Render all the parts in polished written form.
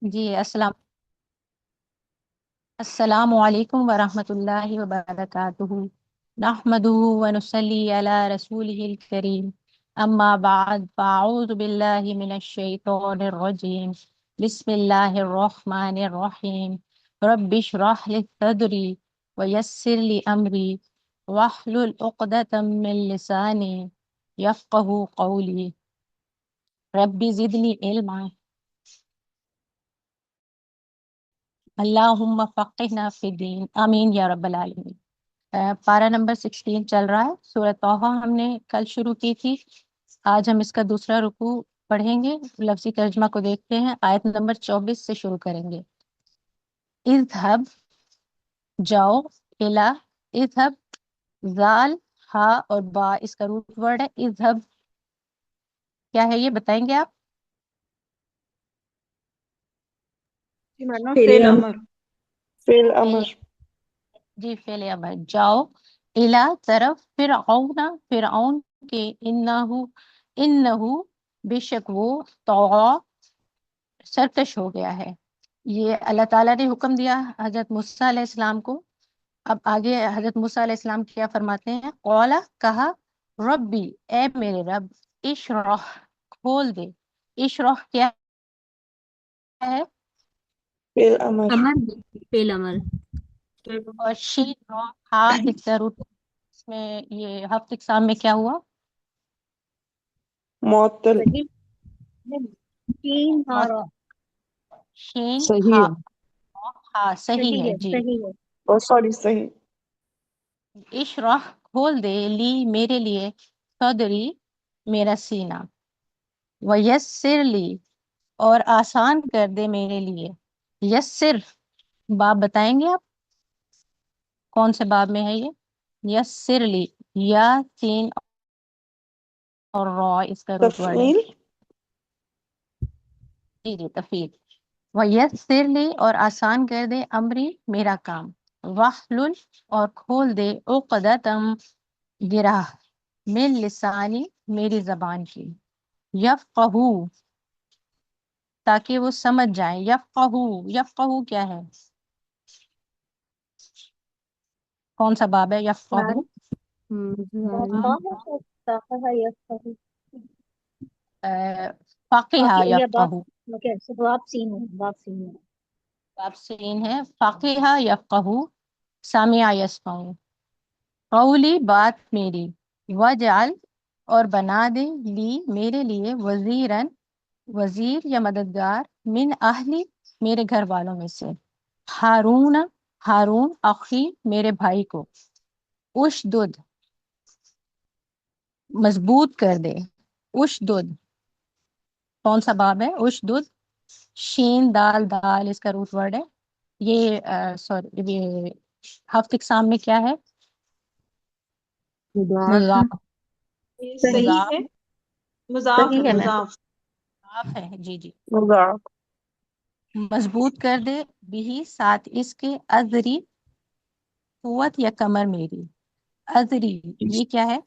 جی السلام علیکم ورحمۃ اللہ وبرکاتہ، نحمده ونصلی علی رسولہ الکریم، اما بعد فاعوذ باللہ من الشیطان الرجیم، بسم اللہ الرحمن الرحیم، رب اشرح لی صدری ویسر لی امری واحلل عقدۃ من لسانی یفقہوا قولی، رب زدنی علما، اللہم فقہنا فی الدین، آمین یا رب العالمین۔ پارہ نمبر 16 چل رہا ہے، سورہ طٰہٰ ہم نے کل شروع کی تھی، آج ہم اس کا دوسرا رکوع پڑھیں گے۔ لفظی ترجمہ کو دیکھتے ہیں، آیت نمبر 24 سے شروع کریں گے۔ اذہب، جاؤ، الا، اذہب، زال، ہا اور با اس کا روٹ ورڈ ہے۔ اذہب کیا ہے یہ بتائیں گے آپ؟ فعل امر. فعل امر. جی فعل امر، جاؤ، الا طرف، فرعون، فرعون کے، انہو بے شک وہ، طغا سرکش ہو گیا ہے۔ یہ اللہ تعالیٰ نے حکم دیا حضرت موسیٰ علیہ السلام کو۔ اب آگے حضرت موسیٰ علیہ السلام کیا فرماتے ہیں؟ قولا کہا، ربی اے میرے رب، اشرح کھول دے، اشرح کیا ہے؟ فعل امر. امر، فعل امر، اور شین را ہا اس کا روٹ، اس میں یہ ہفت اقسام میں کیا ہوا؟ معطل. تین ہارا، شین صحیح ہا، ہے. ہا صحیح ہے جی۔ صحیح ہے۔ اور سوری صحیح. اشرح کھول دے، لی میرے لیے، صدری میرا سینہ، ویسر لی اور آسان کر دے میرے لیے۔ یسر باب بتائیں گے آپ کون سے باب میں ہے یہ؟ یسر لی، یا سین اور را اس کا روٹ ورڈ ہے۔ تفعیل. جی جی تفیل۔ ویسر لی اور آسان کر دے، امری میرا کام، واحلل اور کھول دے، عقدۃم گرہ، من لسانی میری زبان کی، یفقہو تاکہ وہ سمجھ جائیں۔ یفقہو، یفقہو کیا ہے؟ کون سا باب ہے یفقہو؟ فقیہ یفقہو، باب سین ہے، فقیہ یفقہو، سامع یسمعو، قولی بات میری، وجعل اور بنا دے، لی میرے لیے، وزیرن وزیر یا مددگار، من اہلی میرے گھر والوں میں سے، ہارون ہارون اخی میرے بھائی کو، اشدد مضبوط کر دے، اشدد کون سا باب ہے؟ اشدد، شین دال دال اس کا روٹ ورڈ ہے۔ یہ سوری یہ ہفت اقسام میں کیا ہے؟ مضاف، صحیح ہے. مضاف ہے، صحیح ہے میم۔ مضاف. مضاف ہے جی جی۔ مضاف. مضبوط کر دے، بھی ساتھ اس کے، ازری قوت یا کمر میری، ازری یہ کیا ہے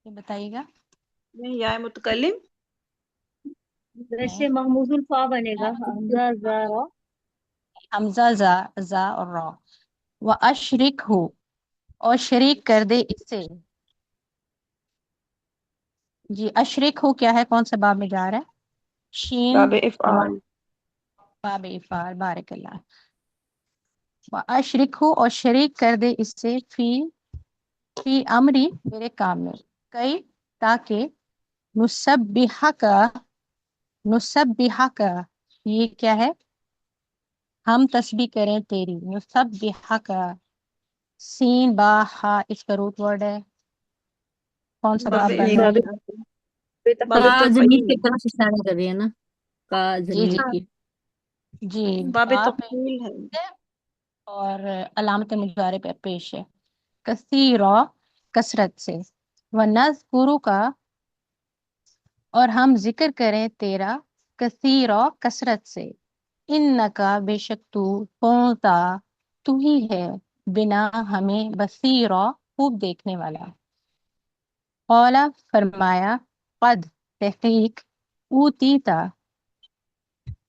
یہ بتائیے گا؟ میں یا متکلم. ویسے محمود الفا بنے گا، حمزہ زارا، حمزہ زا اور را، و اشرک ہو اور شریک کر دے اس سے۔ جی اشرک ہو کیا ہے؟ کون سے باب میں جا رہا ہے؟ شین باب افعال. باب افعال، بارک اللہ۔ و اشرک ہو اور شریک کر دے اس سے، فی امری میرے کام میں، کئی تاکہ نسبحہ کا یہ کیا ہے؟ ہم تسبیح کریں تیری، نسبحہ کا، سین با ہا اس کا روٹ ورڈ ہے۔ کون سا باب باب بن رہا افعال. ہے؟ باب کا ضمیر تفعیل. کی طرف اشارہ کر رہی ہے نا، کا جی ضمیر جی کی۔ جی باب باپ تفعیل ہے. اور علامت مضارع پہ پیش ہے، کثیرا کثرت سے، ونذکرہ کا اور ہم ذکر کریں تیرا، کثیرا کثرت سے، انکا بے شک تو ہی ہے، بنا ہمیں، بصیرا خوب دیکھنے والا۔ قولا فرمایا، قد تحقیق، اوتیتا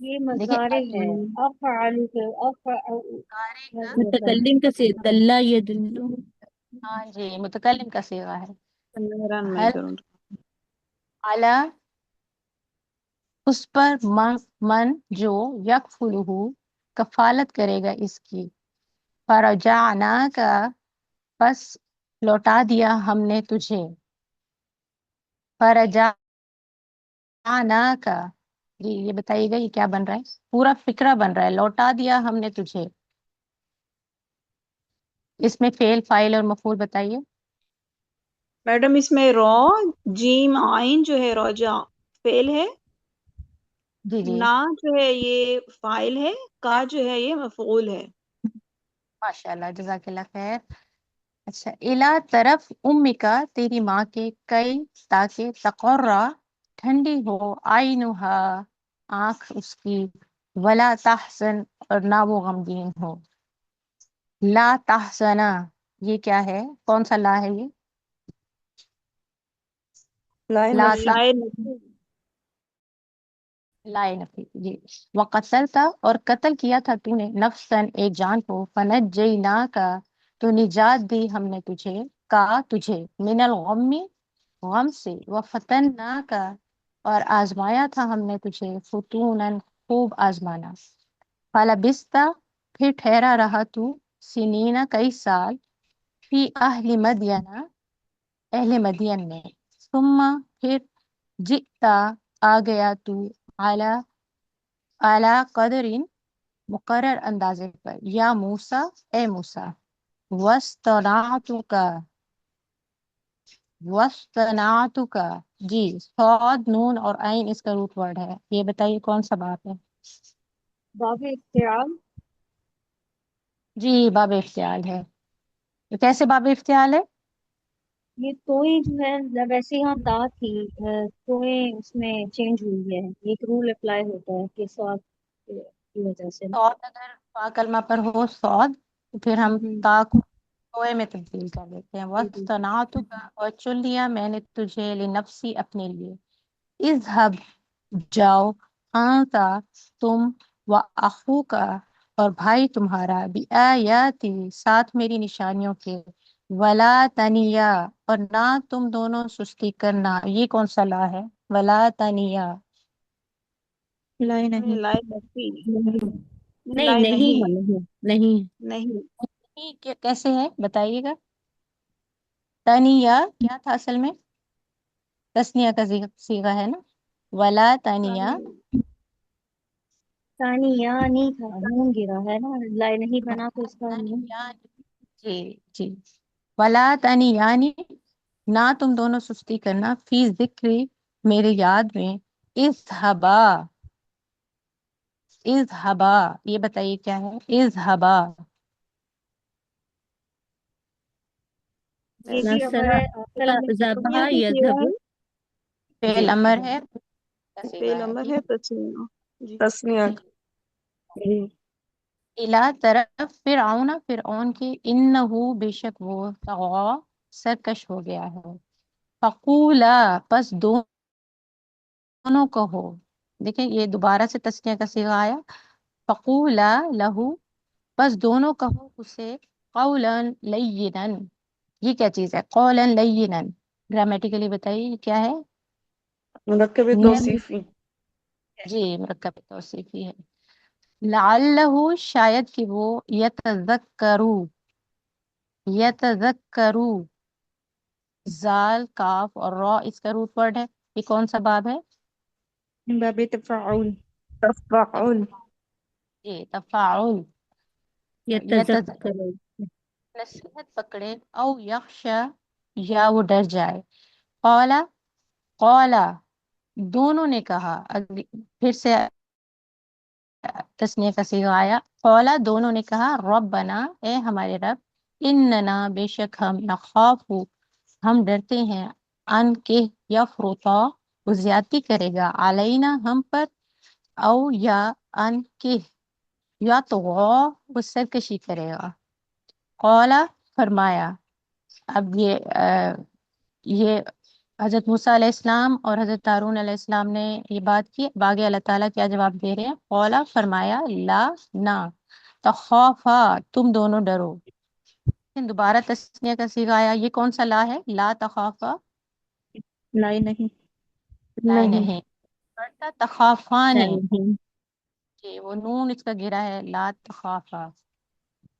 یہ دیکھیں مظاہرے ہے افعل کے مضارع کا متکلم کا سے دلہ یدل ہاں جی متکلم کا صیغہ ہے. رن میں حل کروں. اعلی اس پر من جو یکفلہ کفالت کرے گا اس کی. فرجعنا کا پس لوٹا دیا ہم نے تجھے. فرجعنا کا جی یہ بتائیے گا یہ کیا بن رہا ہے؟ پورا فکرہ بن رہا ہے لوٹا دیا ہم نے تجھے. اس میں فعل فاعل اور مفعول بتائیے. میڈم اس میں رو جیم آئین جو ہے روجا فعل ہے، جی جی نا جو ہے یہ فاعل ہے، کا جو ہے یہ مفعول ہے. ماشاء اللہ جزاک اللہ خیر. اچھا الا طرف کا تیری ماں کے کئی تاکہ تقرا ٹھنڈی ہو آئینہا آنکھ اس کی ولا تحزن اور نہ وہ غمگین ہو. لا تحزنا یہ کیا ہے؟ کون سا لا ہے یہ؟ لا لائے نفی. لائے نفی جی. وقتلتا اور قتل کیا تھا تو نے نفسن ایک جان کو فنجیناکا تو نجات دی ہم نے تجھے کا تجھے من الغم غم سے وفتناکا اور آزمایا تھا ہم نے تجھے فتونن خوب آزمانا. فلبستا پھر ٹھہرا رہا تو سنینا کئی سال فی اہل مدینہ اہل مدین میں. ثم پھر جئتا آ گیا تو اعلی قدر مقرر اندازے پر یا موسیٰ اے موسیٰ. وَاسْتَنَعْتُكَ وَاسْتَنَعْتُكَ جی صاد نون اور عین اس کا روٹ ورڈ ہے. یہ بتائیے کون سا بات ہے؟ باب اختیار. جی باب افتعال ہے. تو کیسے باب افتعال ہے؟ یہ توئی جو ہے ویسے یہاں تا تھی توئی اس میں چینج ہوئی ہے. یہ ایک رول اپلائی ہوتا ہے کہ ساتھ کی وجہ سے نا. صاد اگر فا کلمہ پر ہو صاد تو پھر ہم تا کو کوئے میں تبدیل کر دیتے ہیں. جی جی وَاسْتَنَعْتُكَ اور چن لیا میں نے تجھے لنفسی اپنے لیے. اذهب جاؤ آنتا تم و اخوکا اور بھائی تمہارا بیااتی ساتھ میری نشانیوں کے ولا تنیا اور نہ تم دونوں سستی کرنا. یہ کون سا لا ہے؟ ولا تنیا لائے نہیں لائے نفی. نہیں لائے نہیں نہیں. ہے نہیں نہیں. یہ کیسے ہے بتائیے گا. تنیا کیا تھا اصل میں؟ تسنیہ کا صیغہ ہے نا. ولا تنیا ثانی یعنی تھا نون گرا ہے نا لائے نہیں بنا تو اس کا نون. جی جی ولا تنیانی نہ تم دونوں سستی کرنا فی ذکر میرے یاد میں. اذهبا اذهبا یہ بتائیے کیا ہے؟ اذهبا یہ بھی نصر امر ہے اصل میں. ذبح تسنیہ سے کیا یذهب ہے؟ فعل جی امر ہے کا صیغہ فعل ہے. امر ٹھیک ہے ہے تسنیہ. جی تسنیہ. جی الا طرف فرعون فرعون کے انہو بے شک وہ طغا سرکش ہو گیا ہے. فقولا پس دونوں کہو. دیکھیں یہ دوبارہ سے تسنیہ کا صیغہ آیا. فقولا لہو پس دونوں کہو اسے قولا لینا. یہ کیا چیز ہے؟ قولا لینا گرامیٹیکلی بتائیے یہ کیا ہے؟ مرکب توصیفی. جی مرکب توصیفی ہے. لعلہ شاید کہ وہ یتذکرو زال کاف اور را اس کا روٹ ورڈ ہے. یہ کون سا باب ہے؟ من باب تفاعل تفعل. جی تفاعل. یتذکر نصیحت پکڑے او یخشا یا وہ ڈر جائے. قولا قولا دونوں نے کہا. پھر سے تسنیہ کا صیغہ آیا. قولا دونوں نے کہا ربنا اے ہمارے رب اننا بے شک ہم نخاف ہم ڈرتے ہیں ان کے یفرطا وہ زیادتی کرے گا علینا ہم پر او یا ان کے یا تو وہ سرکشی کرے گا. قولا فرمایا. اب یہ حضرت موسیٰ علیہ السلام اور حضرت ہارون علیہ السلام نے یہ بات کی، باقی اللہ تعالیٰ کیا جواب دے رہے ہیں؟ قولا فرمایا، لا نہ، تخافا تم دونوں ڈرو۔ دوبارہ تسنیہ کا صیغہ آیا، یہ کون سا لا ہے؟ لا تخافا، لائے نہیں، لا نہیں نہیں، پڑھتا تخافانی، نہیں، جی وہ نون اس کا گرا ہے، لا تخافا،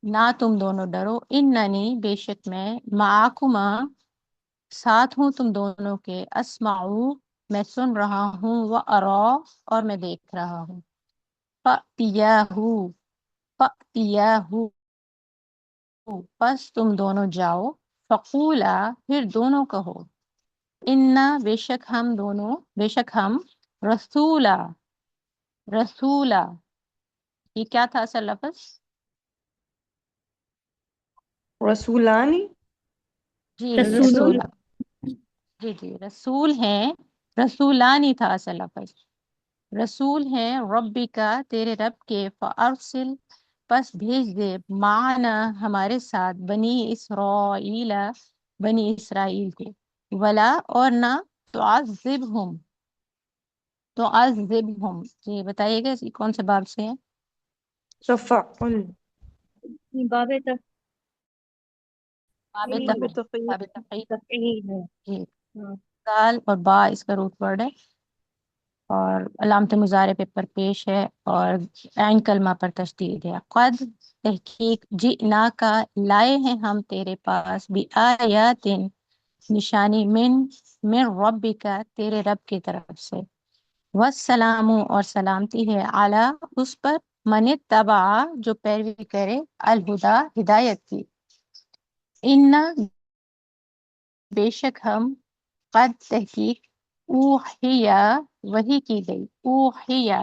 نہ تم دونوں ڈرو، اننی بے شک میں، معاکما ساتھ ہوں تم دونوں کے، اسمعو میں سن رہا ہوں، و ارا اور میں دیکھ رہا ہوں۔ فَأْتِيَاهُ فَأْتِيَاهُ پس تم دونوں جاؤ، فقولا پھر دونوں کہو، انا بے شک ہم دونوں، بے شک ہم، رسولا رسولا، یہ کیا تھا اصل لفظ؟ رسولانی، جی رسول رسولا، جی جی رسول ہیں، رسولانی تھا اصل لفظ، رسول ہیں ربی کا تیرے رب کے، فارسل پس بھیج دے، معنا ہمارے ساتھ، بنی اسرائیل بنی اسرائیل کے، ولا اور نہ، تعذبہم تعذبہم، جی بتائیے گا یہ کون سے باب سے ہے؟ تفعل، باب باب باب تفعیل، تفعیل، باب تفعیل، تفعیل ہے۔ جی، ہاں، دال اور با اس کا روٹ ورڈ ہے، اور علامت مضارع پہ پر پیش ہے، اور عین کلمہ پر تشدید ہے۔ قد تحقیق، جئنا کا لائے ہیں ہم تیرے پاس، بھی آیاتن نشانی، من ربی کا تیرے رب کی طرف سے، والسلام اور سلامتی ہے، علی اس پر، من اتبع جو پیروی کرے، الہدا ہدایت کی، ان بے شک ہم، قد تحقیق، اوحیا وحی کی گئی، اوحیا،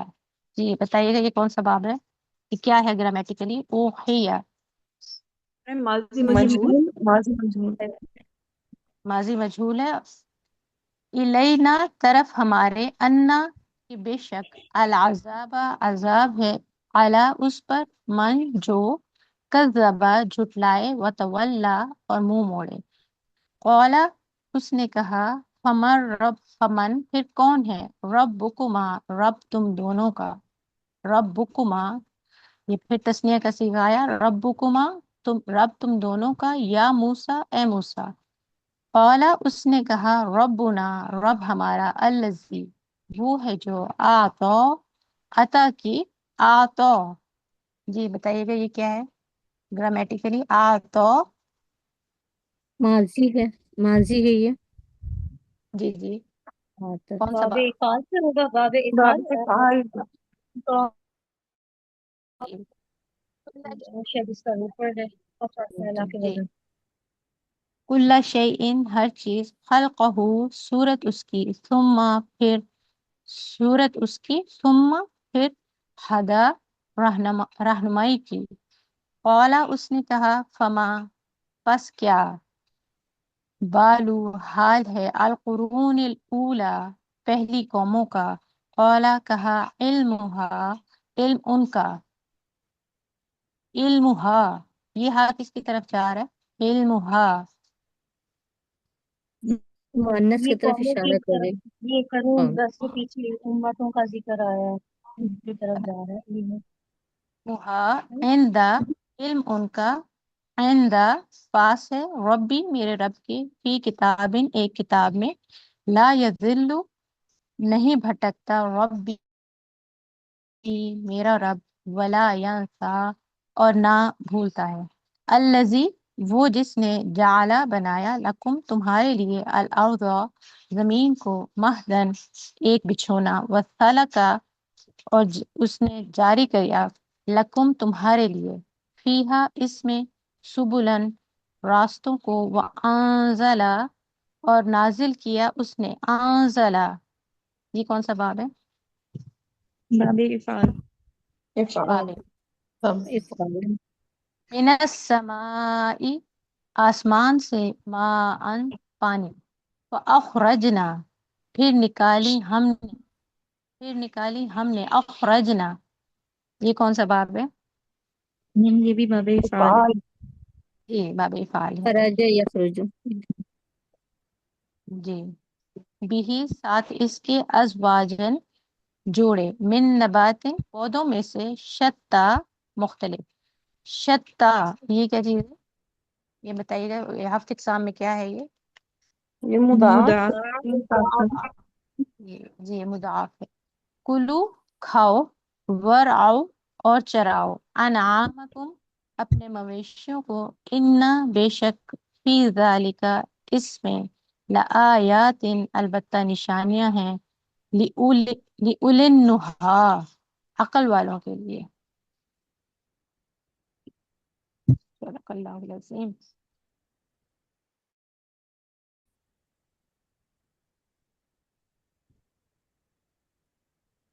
جی بتائیے گا یہ کون سا باب ہے؟ یہ کیا ہے گرامیٹیکلی؟ اوحیا ماضی مجہول، ماضی مجہول، ماضی مجہول ہے، الینا طرف ہمارے، انا کہ بے شک، العذاب عذاب ہے، علی اس پر، من جو، کذبا جھٹلائے، وتولا اور منہ موڑے، قولا اس نے کہا، فمن پھر کون ہے، ربکما رب تم دونوں کا، ربکما یہ پھر تسنیہ کا صیغہ آیا، ربکما رب تم دونوں کا، یا موسیٰ اے موسیٰ، قولا اس نے کہا، ربنا رب ہمارا، الذی وہ ہے جو، عطا کی، آتو، جی بتائیے گا یہ کیا ہے گرامیٹیکلی؟ آتو، ماضی ہے، ماضی ہے یہ، جی جی، ہاں تو کون سا باب باب؟ افعال سے ہوگا، باب باب افعال افعال، تو جی شاید اس کا اوپر ہے، اور پہلا کے جی، وزن۔ کل شیء ہر چیز، خلقہ صورت اس کی، ثم پھر صورت اس کی، ثم پھر ہدا رہنمائی کی، قولا اس نے کہا، فما پس کیا، بالو حال ہے، القرون الاولی پہلی قوموں کا، قولا کہا، علمها علم ان کا، علمها یہ ہا کس کی طرف جا رہا ہے؟ علمها، مؤنث یہ کی طرف قوموں کی اشارہ کر رہے طرف، یہ قرون ہاں، بس کے پیچھے امتوں کا ذکر آیا ہے، ان کی طرف جا رہا ہے یہ۔ عند علم ان کا، عند پاس ہے، ربی میرے رب کی، فی کتاب ایک کتاب میں، لا یذل نہیں بھٹکتا، ربی میرا رب، ولا ینسا اور نہ بھولتا ہے، الذی وہ جس نے، جعلا بنایا، لکم تمہارے لیے، الارض زمین کو، مہدن ایک بچھونا، وسلکا اور اس نے جاری کیا، لکم تمہارے لیے، فیہا اس میں، سبلن راستوں کو، وانزلا اور نازل کیا اس نے، انزلا یہ کون سا باب ہے؟ باب افعال، باب افعال، من السماء آسمان سے، ماء پانی، فاخرجنا پھر نکالی ہم نے، اخرجنا یہ کون سا باب ہے؟ یہ بھی باب افعال ہے، افعال، جی باب افعال ہے، خرج یخرج، جی بھی ساتھ اس کے ازواجن جوڑے من نباتن پودوں میں سے شتا مختلف شتا یہ کیا چیز ہے یہ بتائیے گا ہفت اقسام میں کیا ہے یہ مضاعف مضاعف یہ مضاعف ہے کلو کھاؤ ورعو اور چراؤ انعامکم اپنے مویشیوں کو انا بے شک فی ذالکا اس میں لآیات البتہ نشانیاں ہیں لِأُولِي النُّہَا عقل والوں کے لیے صدق اللہ العظیم